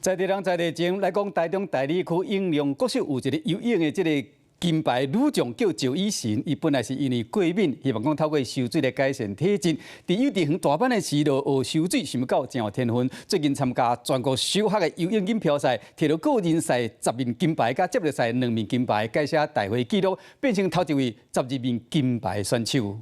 在地人在地前来讲，台中大理区应用国小有一个游泳的这个金牌女将叫赵以晨，伊本来是因为过敏，希望讲透过游水来改善体质。伫幼稚园大班的时候学游水，想到真有天分。最近参加全国小学的游泳锦标赛，摕到个人赛10面金牌，甲接力赛2面金牌，改写大会纪录，变成头一位12面金牌选手。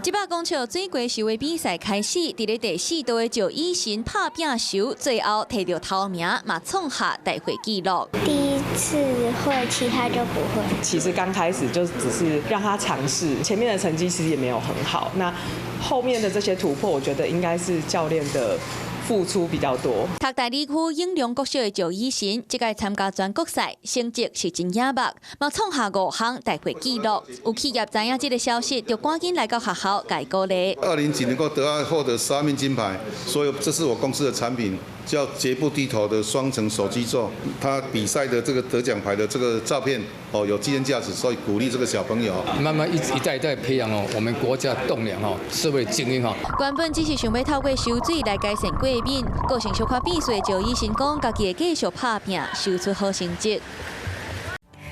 这把讲笑水过游的比赛开始，伫咧第4道的赵以晨拍拼游，最后摕到头名，嘛创下大会纪录。第一次会，其他就不会。其实刚开始就只是让他尝试，前面的成绩其实也没有很好。那后面的这些突破，我觉得应该是教练的 付出比较多。读大理区应用国小的赵以晨，这届参加全国赛，成绩是真眼目，嘛创下5项大会纪录。有企业知影这个消息，就赶紧来到学校解鼓励。20几能够获得12面金牌，所以这是我公司的产品，叫绝不低头的双层手机座。他比赛的这个得奖牌的这个照片有纪念价值，所以鼓励这个小朋友。慢慢一代一代培养我们国家栋梁社会精英原本只是想要透过游水来改善过敏，个性小可必须的赵以晨讲，家己会继续拍拼，修出好成绩。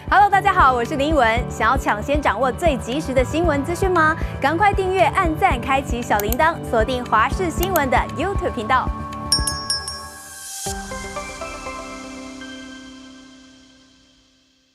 Hello， 大家好，我是林文。想要抢先掌握最及时的新闻资讯吗？赶快订阅、按赞、开启小铃铛，锁定华视新闻的 YouTube 频道。